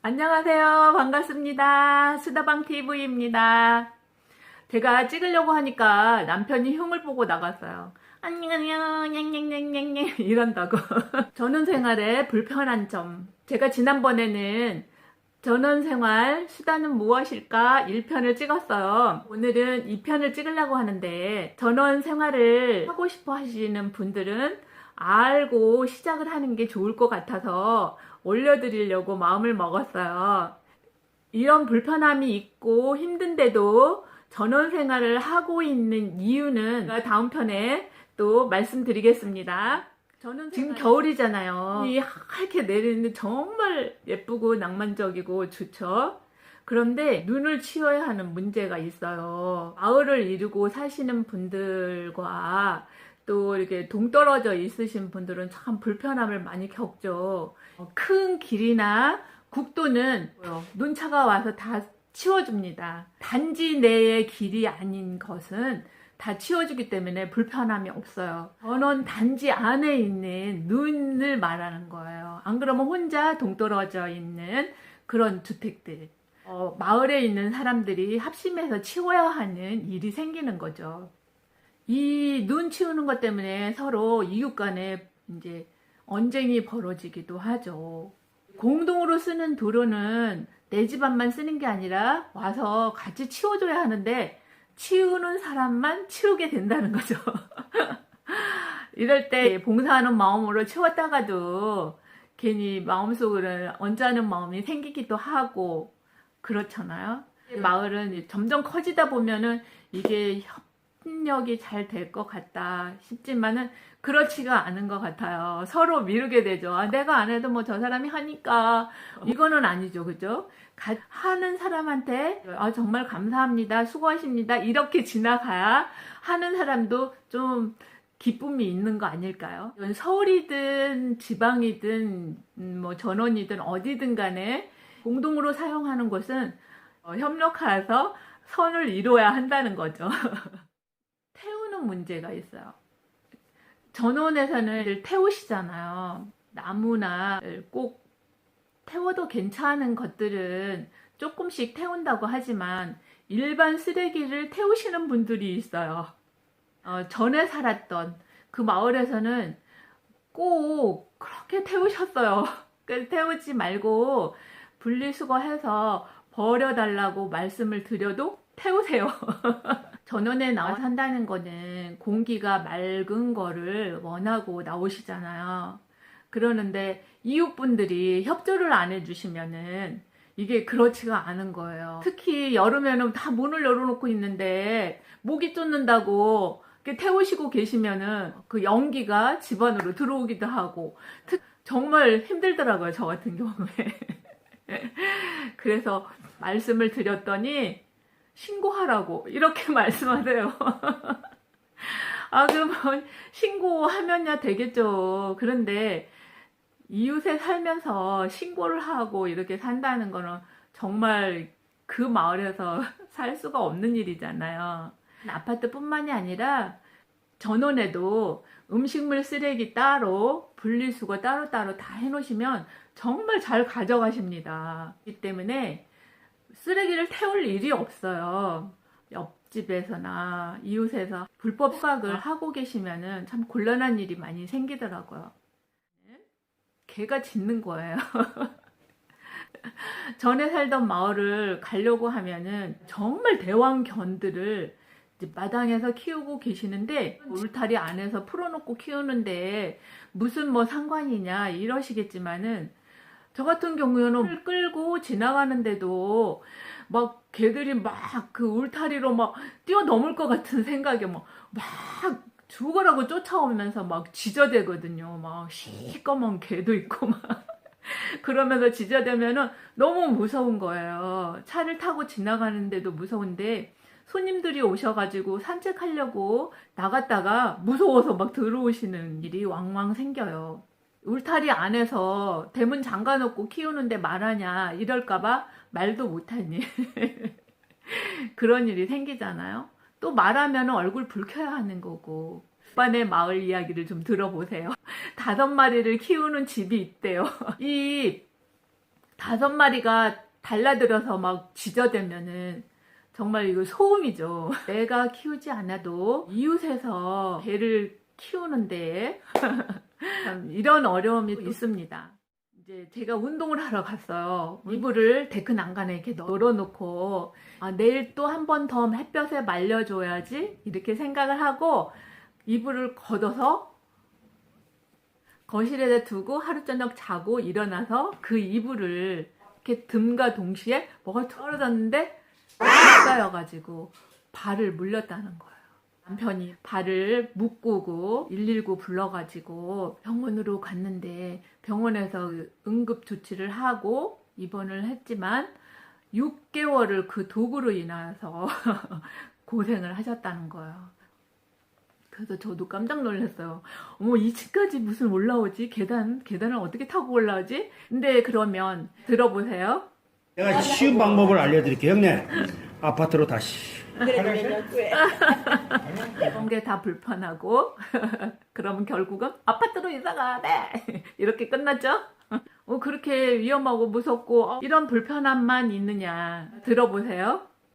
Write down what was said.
안녕하세요. 반갑습니다. 수다방TV입니다. 제가 찍으려고 하니까 남편이 흉을 보고 나갔어요. 안녕, 냥냥냥냥냥 이런다고. 전원생활에 불편한 점. 제가 지난번에는 전원생활 수단은 무엇일까 1편을 찍었어요. 오늘은 2편을 찍으려고 하는데 전원생활을 하고 싶어 하시는 분들은 알고 시작을 하는 게 좋을 것 같아서 올려드리려고 마음을 먹었어요. 이런 불편함이 있고 힘든데도 전원생활을 하고 있는 이유는 다음 편에 또 말씀드리겠습니다. 저는 지금 겨울이잖아요. 이 하얗게 내리는데 정말 예쁘고 낭만적이고 좋죠. 그런데 눈을 치워야 하는 문제가 있어요. 마을을 이루고 사시는 분들과 또 이렇게 동떨어져 있으신 분들은 참 불편함을 많이 겪죠. 큰 길이나 국도는 눈차가 와서 다 치워줍니다. 단지 내의 길이 아닌 것은 다 치워주기 때문에 불편함이 없어요. 전원 단지 안에 있는 눈을 말하는 거예요. 안 그러면 혼자 동떨어져 있는 그런 주택들. 마을에 있는 사람들이 합심해서 치워야 하는 일이 생기는 거죠. 이 눈 치우는 것 때문에 서로 이웃 간에 이제 언쟁이 벌어지기도 하죠. 공동으로 쓰는 도로는 내 집안만 쓰는 게 아니라 와서 같이 치워줘야 하는데 치우는 사람만 치우게 된다는 거죠. 이럴 때 봉사하는 마음으로 치웠다가도 괜히 마음속으로는 언짢은 마음이 생기기도 하고 그렇잖아요. 마을은 점점 커지다 보면은 이게 협력이 잘 될 것 같다 싶지만은 그렇지가 않은 것 같아요. 서로 미루게 되죠. 내가 안 해도 뭐 저 사람이 하니까 이거는 아니죠, 그죠? 하는 사람한테 정말 감사합니다, 수고하십니다 이렇게 지나가야 하는 사람도 좀 기쁨이 있는 거 아닐까요? 서울이든 지방이든 뭐 전원이든 어디든 간에 공동으로 사용하는 곳은 협력해서 선을 이루어야 한다는 거죠. 태우는 문제가 있어요. 전원에서는 태우시잖아요. 나무나 꼭 태워도 괜찮은 것들은 조금씩 태운다고 하지만 일반 쓰레기를 태우시는 분들이 있어요. 전에 살았던 그 마을에서는 꼭 그렇게 태우셨어요. 태우지 말고 분리수거해서 버려달라고 말씀을 드려도 태우세요. 전원에 나와 산다는 거는 공기가 맑은 거를 원하고 나오시잖아요. 그러는데 이웃분들이 협조를 안 해주시면은 이게 그렇지가 않은 거예요. 특히 여름에는 다 문을 열어놓고 있는데 모기 쫓는다고 태우시고 계시면은 그 연기가 집 안으로 들어오기도 하고 정말 힘들더라고요, 저 같은 경우에. 그래서 말씀을 드렸더니 신고하라고 이렇게 말씀하세요. 그러면 신고하면야 되겠죠. 그런데 이웃에 살면서 신고를 하고 이렇게 산다는 거는 정말 그 마을에서 살 수가 없는 일이잖아요. 아파트뿐만이 아니라 전원에도 음식물 쓰레기 따로 분리수거 따로따로 다 해놓으시면 정말 잘 가져가십니다. 그렇기 때문에 쓰레기를 태울 일이 없어요. 옆집에서나 이웃에서 불법 수확을 하고 계시면은 참 곤란한 일이 많이 생기더라고요. 개가 짖는 거예요. 전에 살던 마을을 가려고 하면은 정말 대왕견들을 이제 마당에서 키우고 계시는데 울타리 안에서 풀어놓고 키우는데 무슨 뭐 상관이냐 이러시겠지만은 저 같은 경우에는 끌고 지나가는데도 막 개들이 막 그 울타리로 막 뛰어넘을 것 같은 생각에 막 죽으라고 쫓아오면서 막 지저대거든요. 막 시꺼먼 개도 있고 막 그러면서 지저대면은 너무 무서운 거예요. 차를 타고 지나가는데도 무서운데 손님들이 오셔가지고 산책하려고 나갔다가 무서워서 막 들어오시는 일이 왕왕 생겨요. 울타리 안에서 대문 잠가놓고 키우는데 말하냐 이럴까봐 말도 못하니 그런 일이 생기잖아요. 또 말하면 얼굴 붉혀야 하는 거고. 오빠네 마을 이야기를 좀 들어보세요. 5마리를 키우는 집이 있대요. 이 5마리가 달라들어서 막 짖어대면은 정말 이거 소음이죠. 내가 키우지 않아도 이웃에서 개를 키우는데 참 이런 어려움이 있습니다. 이제 제가 운동을 하러 갔어요. 이불을 데크 난간에 이렇게 널어놓고 내일 또 한 번 더 햇볕에 말려줘야지 이렇게 생각을 하고 이불을 걷어서 거실에 두고 하루 저녁 자고 일어나서 그 이불을 이렇게 듬과 동시에 뭐가 떨어졌는데 쌓여가지고 발을 물렸다는 거예요. 남편이 발을 묶고 119 불러가지고 병원으로 갔는데 병원에서 응급 조치를 하고 입원을 했지만 6개월을 그 독으로 인해서 고생을 하셨다는 거예요. 그래서 저도 깜짝 놀랐어요. 어머, 2층까지 무슨 올라오지? 계단을 어떻게 타고 올라오지? 근데 그러면 들어보세요. 내가 쉬운 방법을 알려드릴게요, 형님. 아파트로 다시. 이런 게 다 불편하고 그러면 결국은 아파트로 이사가야 돼 이렇게 끝났죠. 그렇게 위험하고 무섭고 이런 불편함만 있느냐 들어보세요.